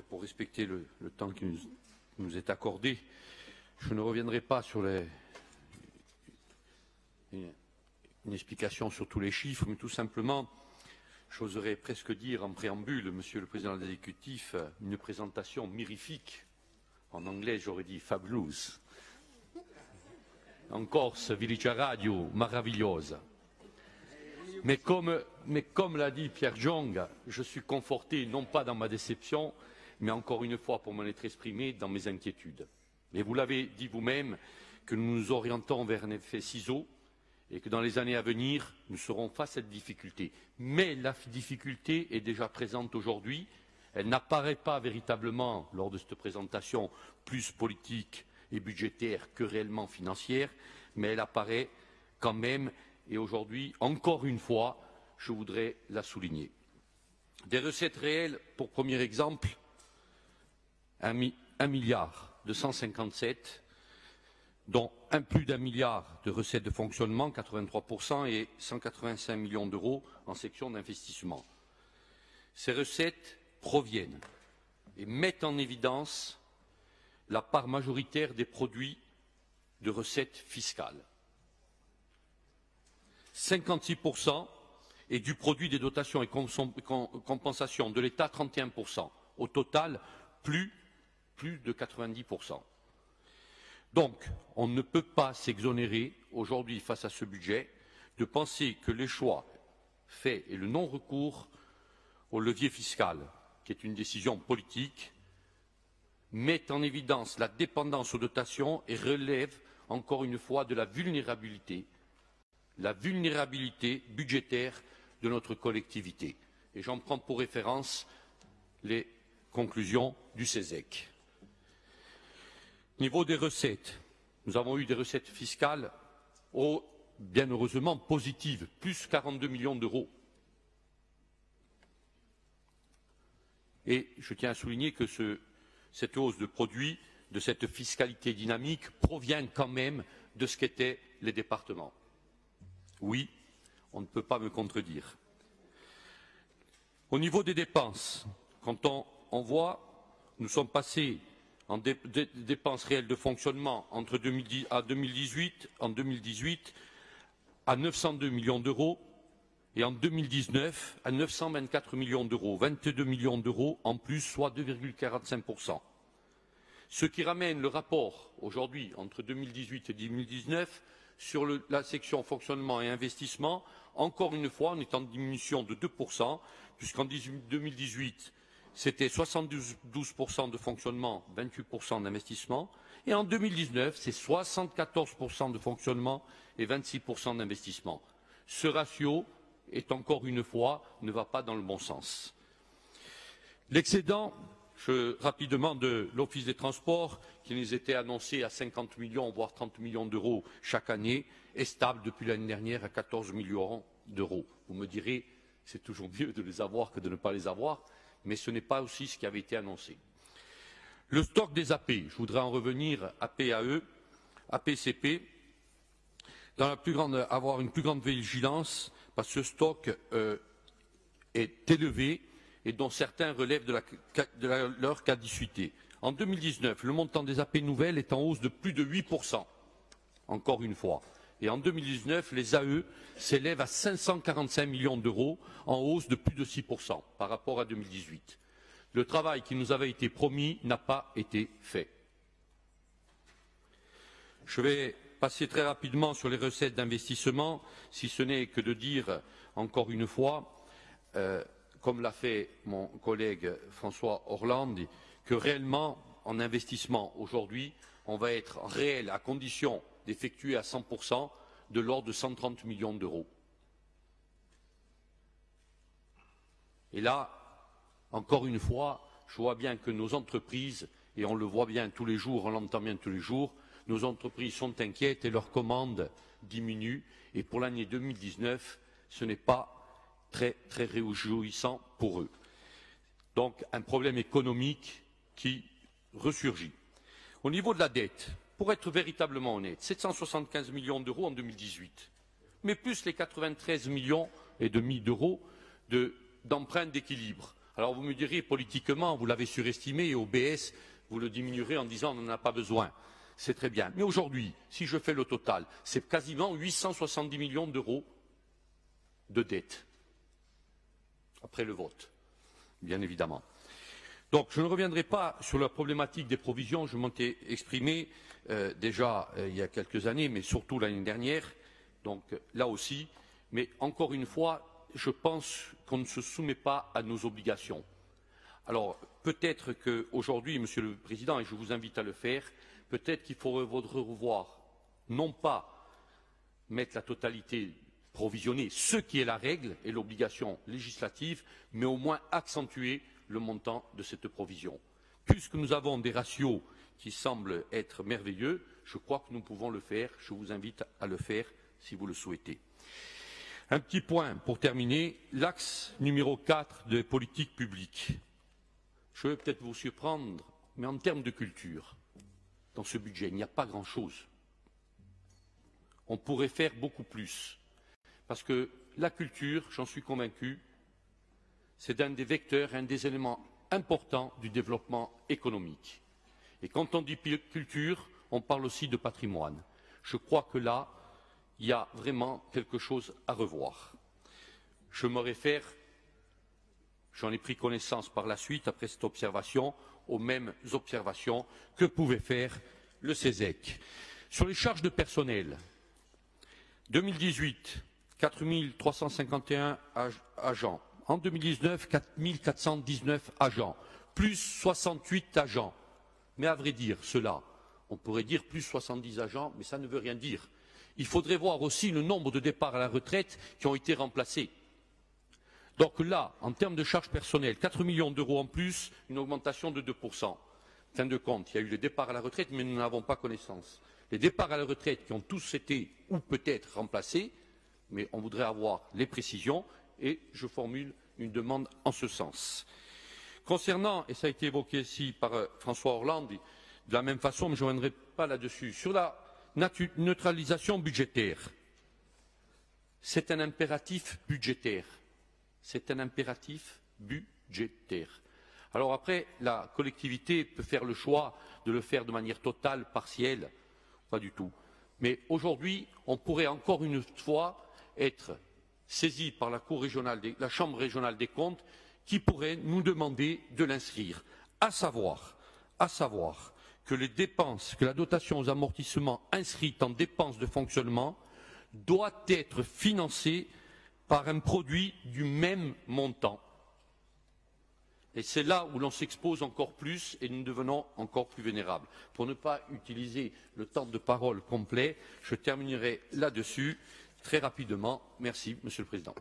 pour respecter le temps qui nous est accordé, je ne reviendrai pas sur une explication sur tous les chiffres, mais tout simplement, j'oserais presque dire en préambule, Monsieur le Président de l'exécutif, une présentation mirifique. En anglais, j'aurais dit fabulous. En corse, Vilicia Radio, maravillosa. Mais comme l'a dit Pierre Jong, je suis conforté non pas dans ma déception, mais encore une fois, pour m'en être exprimé, dans mes inquiétudes. Et vous l'avez dit vous-même, que nous nous orientons vers un effet ciseau et que dans les années à venir, nous serons face à cette difficulté. Mais la difficulté est déjà présente aujourd'hui. Elle n'apparaît pas véritablement lors de cette présentation plus politique et budgétaire que réellement financière, mais elle apparaît quand même. Et aujourd'hui, encore une fois, je voudrais la souligner. Des recettes réelles, pour premier exemple, 1,257 milliard, dont plus d'1 milliard de recettes de fonctionnement, 83%, et 185 millions d'euros en section d'investissement. Ces recettes proviennent et mettent en évidence la part majoritaire des produits de recettes fiscales. 56% et du produit des dotations et compensations de l'État, 31%. Au total, plus de 90%. Donc, on ne peut pas s'exonérer aujourd'hui face à ce budget de penser que les choix faits et le non-recours au levier fiscal, qui est une décision politique, mettent en évidence la dépendance aux dotations et relèvent encore une fois de la vulnérabilité budgétaire de notre collectivité. Et j'en prends pour référence les conclusions du CESEC. Niveau des recettes, nous avons eu des recettes fiscales, bien heureusement positives, plus 42 millions d'euros. Et je tiens à souligner que cette hausse de produits, de cette fiscalité dynamique, provient quand même de ce qu'étaient les départements. Oui, on ne peut pas me contredire. Au niveau des dépenses, quand on voit, nous sommes passés en dépenses réelles de fonctionnement entre 2018 à 902 millions d'euros et en 2019 à 924 millions d'euros, 22 millions d'euros en plus, soit 2,45%. Ce qui ramène le rapport aujourd'hui entre 2018 et 2019 sur la section fonctionnement et investissement, encore une fois, on est en diminution de 2%, puisqu'en 2018, c'était 72% de fonctionnement, 28% d'investissement, et en 2019, c'est 74% de fonctionnement et 26% d'investissement. Ce ratio est encore une fois, ne va pas dans le bon sens. L'excédent, rapidement, de l'Office des transports, qui nous était annoncé à 50 millions, voire 30 millions d'euros chaque année, est stable depuis l'année dernière à 14 millions d'euros. Vous me direz, c'est toujours mieux de les avoir que de ne pas les avoir, mais ce n'est pas aussi ce qui avait été annoncé. Le stock des AP, je voudrais en revenir à PAE, APCP, avoir une plus grande vigilance, parce que ce stock est élevé et dont certains relèvent de leur caducité. En 2019, le montant des AP nouvelles est en hausse de plus de 8%, encore une fois. Et en 2019, les AE s'élèvent à 545 millions d'euros, en hausse de plus de 6% par rapport à 2018. Le travail qui nous avait été promis n'a pas été fait. Je vais passer très rapidement sur les recettes d'investissement, si ce n'est que de dire, encore une fois, comme l'a fait mon collègue François Hollande, que réellement, en investissement aujourd'hui, on va être réel à condition d'effectuer à 100% de l'ordre de 130 millions d'euros. Et là, encore une fois, je vois bien que nos entreprises, et on le voit bien tous les jours, on l'entend bien tous les jours, nos entreprises sont inquiètes et leurs commandes diminuent. Et pour l'année 2019, ce n'est pas très réjouissant pour eux. Donc un problème économique qui ressurgit. Au niveau de la dette, pour être véritablement honnête, 775 millions d'euros en 2018, mais plus les 93 millions et demi d'euros d'emprunts d'équilibre. Alors vous me direz, politiquement, vous l'avez surestimé et au BS, vous le diminuerez en disant on n'en a pas besoin. C'est très bien. Mais aujourd'hui, si je fais le total, c'est quasiment 870 millions d'euros de dette. Après le vote, bien évidemment. Donc je ne reviendrai pas sur la problématique des provisions, je m'en étais exprimé déjà il y a quelques années, mais surtout l'année dernière, donc là aussi. Mais encore une fois, je pense qu'on ne se soumet pas à nos obligations. Alors peut-être qu'aujourd'hui, Monsieur le Président, et je vous invite à le faire, peut-être qu'il faudrait revoir, non pas mettre la totalité provisionnée, ce qui est la règle et l'obligation législative, mais au moins accentuer le montant de cette provision. Puisque nous avons des ratios qui semblent être merveilleux, je crois que nous pouvons le faire. Je vous invite à le faire si vous le souhaitez. Un petit point pour terminer, l'axe numéro 4 des politiques publiques. Je vais peut-être vous surprendre, mais en termes de culture, dans ce budget, il n'y a pas grand-chose. On pourrait faire beaucoup plus. Parce que la culture, j'en suis convaincu, c'est un des vecteurs, un des éléments importants du développement économique. Et quand on dit culture, on parle aussi de patrimoine. Je crois que là, il y a vraiment quelque chose à revoir. Je me réfère, j'en ai pris connaissance par la suite, après cette observation, aux mêmes observations que pouvait faire le CESEC. Sur les charges de personnel, 2018, 4 351 agents. En 2019, 4 419 agents, plus 68 agents. Mais à vrai dire, cela, on pourrait dire plus 70 agents, mais ça ne veut rien dire. Il faudrait voir aussi le nombre de départs à la retraite qui ont été remplacés. Donc là, en termes de charges personnelles, 4 millions d'euros en plus, une augmentation de 2%. En fin de compte, il y a eu les départs à la retraite, mais nous n'en avons pas connaissance. Les départs à la retraite qui ont tous été ou peut-être remplacés, mais on voudrait avoir les précisions et je formule une demande en ce sens. Concernant, et ça a été évoqué ici par François Hollande, de la même façon, mais je ne reviendrai pas là-dessus, sur la neutralisation budgétaire, c'est un impératif budgétaire. C'est un impératif budgétaire. Alors après, la collectivité peut faire le choix de le faire de manière totale, partielle, pas du tout. Mais aujourd'hui, on pourrait encore une fois être saisi par la Chambre régionale des comptes qui pourrait nous demander de l'inscrire. À savoir que les dépenses, que la dotation aux amortissements inscrite en dépenses de fonctionnement doit être financée par un produit du même montant. Et c'est là où l'on s'expose encore plus et nous devenons encore plus vulnérables. Pour ne pas utiliser le temps de parole complet, je terminerai là-dessus très rapidement. Merci, Monsieur le Président.